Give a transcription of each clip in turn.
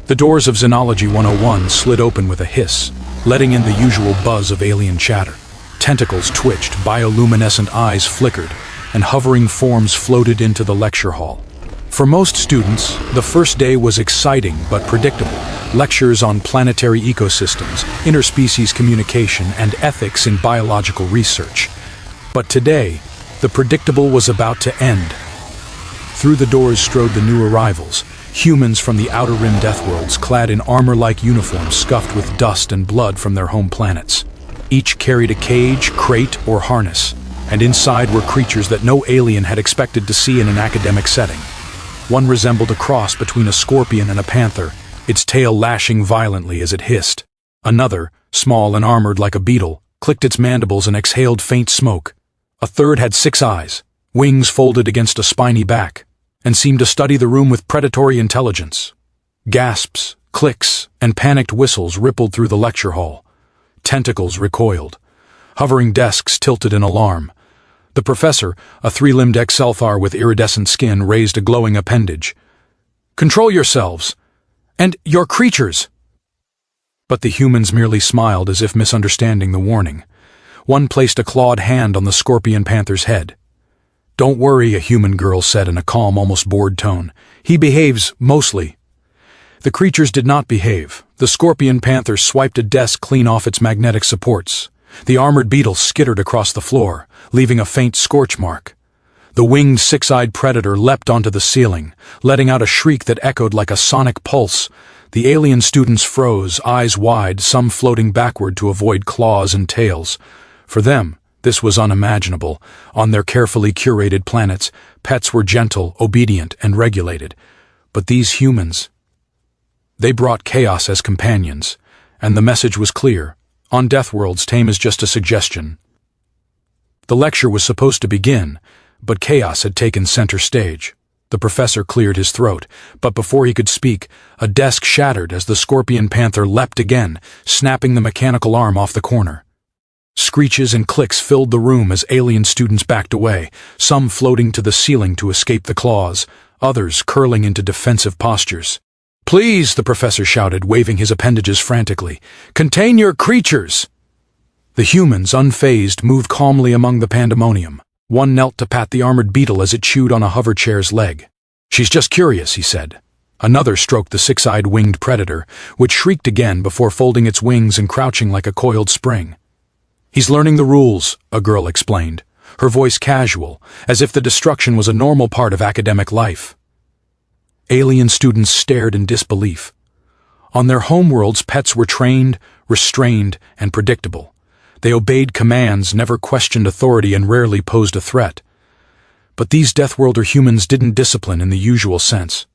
The doors of Xenology 101 slid open with a hiss, letting in the usual buzz of alien chatter. Tentacles twitched, bioluminescent eyes flickered, and hovering forms floated into the lecture hall. For most students, the first day was exciting but predictable. Lectures on planetary ecosystems, interspecies communication, and ethics in biological research. But today, the predictable was about to end. Through the doors strode the new arrivals, humans from the Outer Rim Deathworlds clad in armor-like uniforms scuffed with dust and blood from their home planets. Each carried a cage, crate, or harness, and inside were creatures that no alien had expected to see in an academic setting. One resembled a cross between a scorpion and a panther, its tail lashing violently as it hissed. Another, small and armored like a beetle, clicked its mandibles and exhaled faint smoke. A third had 6 eyes, wings folded against a spiny back, and seemed to study the room with predatory intelligence. Gasps, clicks, and panicked whistles rippled through the lecture hall. Tentacles recoiled. Hovering desks tilted in alarm. The professor, a 3-limbed Excelthar with iridescent skin, raised a glowing appendage. "Control yourselves! And your creatures!" But the humans merely smiled as if misunderstanding the warning. One placed a clawed hand on the scorpion panther's head. "Don't worry," a human girl said in a calm, almost bored tone. "He behaves, mostly." The creatures did not behave. The scorpion panther swiped a desk clean off its magnetic supports. The armored beetle skittered across the floor, leaving a faint scorch mark. The winged 6-eyed predator leapt onto the ceiling, letting out a shriek that echoed like a sonic pulse. The alien students froze, eyes wide, some floating backward to avoid claws and tails. For them, this was unimaginable. On their carefully curated planets, pets were gentle, obedient, and regulated. But these humans, they brought chaos as companions, and the message was clear. On Deathworlds, tame is just a suggestion. The lecture was supposed to begin, but chaos had taken center stage. The professor cleared his throat, but before he could speak, a desk shattered as the scorpion panther leapt again, snapping the mechanical arm off the corner. Screeches and clicks filled the room as alien students backed away, some floating to the ceiling to escape the claws, others curling into defensive postures. "Please," the professor shouted, waving his appendages frantically. "Contain your creatures!" The humans, unfazed, moved calmly among the pandemonium. One knelt to pat the armored beetle as it chewed on a hoverchair's leg. "She's just curious," he said. Another stroked the 6-eyed winged predator, which shrieked again before folding its wings and crouching like a coiled spring. "He's learning the rules," a girl explained, her voice casual, as if the destruction was a normal part of academic life. Alien students stared in disbelief. On their homeworlds, pets were trained, restrained, and predictable. They obeyed commands, never questioned authority, and rarely posed a threat. But these Deathworlder humans didn't discipline in the usual sense.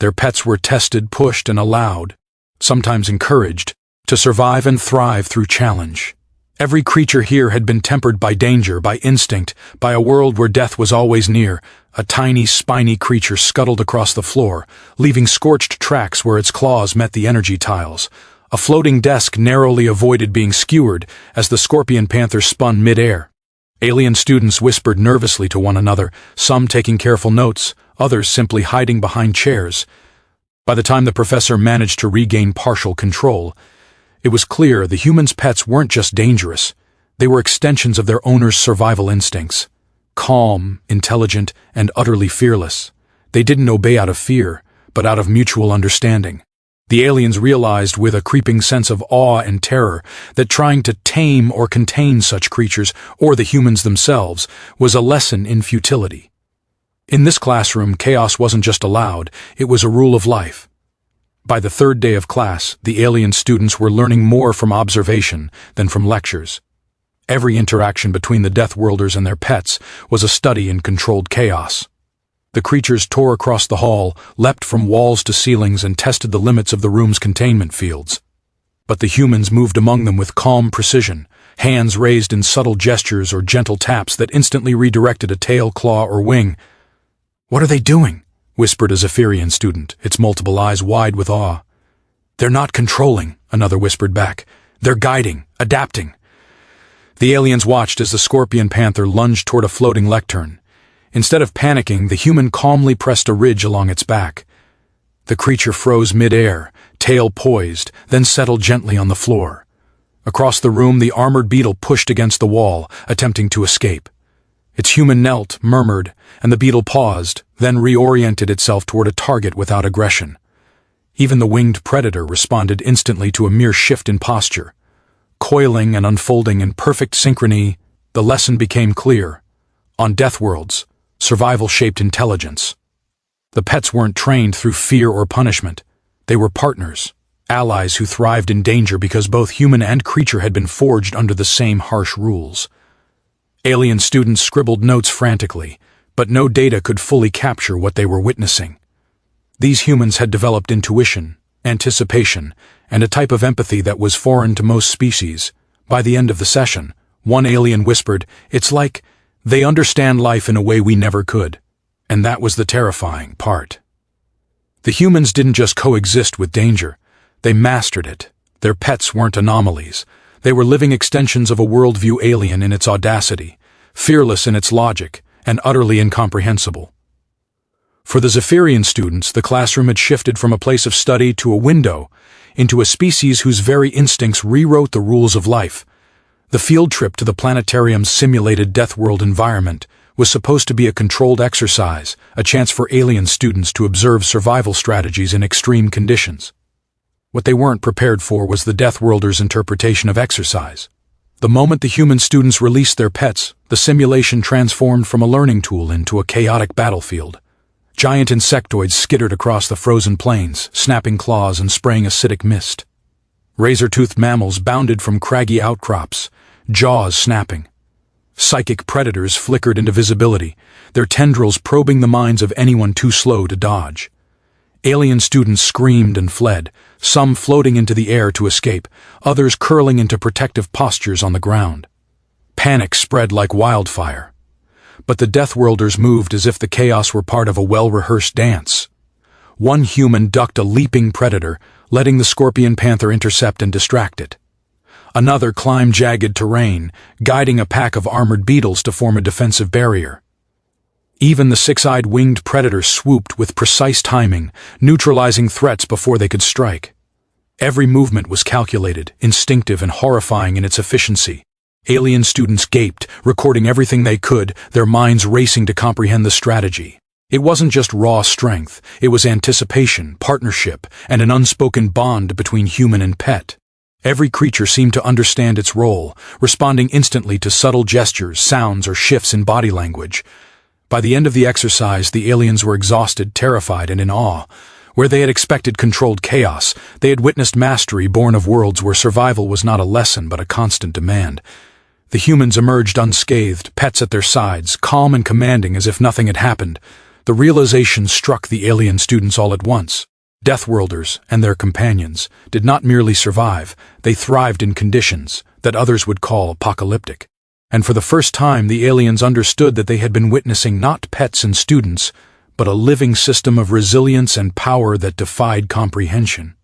Their pets were tested, pushed, and allowed, sometimes encouraged, to survive and thrive through challenge. Every creature here had been tempered by danger, by instinct, by a world where death was always near. A tiny, spiny creature scuttled across the floor, leaving scorched tracks where its claws met the energy tiles. A floating desk narrowly avoided being skewered as the scorpion panther spun mid-air. Alien students whispered nervously to one another, some taking careful notes, others simply hiding behind chairs. By the time the professor managed to regain partial control, it was clear the humans' pets weren't just dangerous, they were extensions of their owners' survival instincts. Calm, intelligent, and utterly fearless. They didn't obey out of fear, but out of mutual understanding. The aliens realized with a creeping sense of awe and terror that trying to tame or contain such creatures, or the humans themselves, was a lesson in futility. In this classroom, chaos wasn't just allowed, it was a rule of life. By the 3rd day of class, the alien students were learning more from observation than from lectures. Every interaction between the Deathworlders and their pets was a study in controlled chaos. The creatures tore across the hall, leapt from walls to ceilings, and tested the limits of the room's containment fields. But the humans moved among them with calm precision, hands raised in subtle gestures or gentle taps that instantly redirected a tail, claw, or wing. "What are they doing?" whispered a Zephyrian student, its multiple eyes wide with awe. "They're not controlling," another whispered back. "They're guiding, adapting." The aliens watched as the scorpion panther lunged toward a floating lectern. Instead of panicking, the human calmly pressed a ridge along its back. The creature froze mid-air, tail poised, then settled gently on the floor. Across the room, the armored beetle pushed against the wall, attempting to escape. Its human knelt, murmured, and the beetle paused, then reoriented itself toward a target without aggression. Even the winged predator responded instantly to a mere shift in posture. Coiling and unfolding in perfect synchrony, the lesson became clear. On Deathworlds, survival shaped intelligence. The pets weren't trained through fear or punishment. They were partners, allies who thrived in danger because both human and creature had been forged under the same harsh rules. Alien students scribbled notes frantically, but no data could fully capture what they were witnessing. These humans had developed intuition, anticipation, and a type of empathy that was foreign to most species. By the end of the session, one alien whispered, "It's like they understand life in a way we never could." And that was the terrifying part. The humans didn't just coexist with danger, they mastered it. Their pets weren't anomalies. They were living extensions of a worldview alien in its audacity, fearless in its logic, and utterly incomprehensible. For the Zephyrian students, the classroom had shifted from a place of study to a window into a species whose very instincts rewrote the rules of life. The field trip to the planetarium's simulated Deathworld environment was supposed to be a controlled exercise, a chance for alien students to observe survival strategies in extreme conditions. What they weren't prepared for was the Deathworlders' interpretation of exercise. The moment the human students released their pets, the simulation transformed from a learning tool into a chaotic battlefield. Giant insectoids skittered across the frozen plains, snapping claws and spraying acidic mist. Razor-toothed mammals bounded from craggy outcrops, jaws snapping. Psychic predators flickered into visibility, their tendrils probing the minds of anyone too slow to dodge. Alien students screamed and fled, some floating into the air to escape, others curling into protective postures on the ground. Panic spread like wildfire. But the Deathworlders moved as if the chaos were part of a well-rehearsed dance. One human ducked a leaping predator, letting the scorpion panther intercept and distract it. Another climbed jagged terrain, guiding a pack of armored beetles to form a defensive barrier. Even the six-eyed winged predator swooped with precise timing, neutralizing threats before they could strike. Every movement was calculated, instinctive, and horrifying in its efficiency. Alien students gaped, recording everything they could, their minds racing to comprehend the strategy. It wasn't just raw strength, it was anticipation, partnership, and an unspoken bond between human and pet. Every creature seemed to understand its role, responding instantly to subtle gestures, sounds, or shifts in body language. By the end of the exercise, the aliens were exhausted, terrified, and in awe. Where they had expected controlled chaos, they had witnessed mastery born of worlds where survival was not a lesson but a constant demand. The humans emerged unscathed, pets at their sides, calm and commanding as if nothing had happened. The realization struck the alien students all at once. Deathworlders and their companions did not merely survive, they thrived in conditions that others would call apocalyptic. And for the first time, the aliens understood that they had been witnessing not pets and students, but a living system of resilience and power that defied comprehension.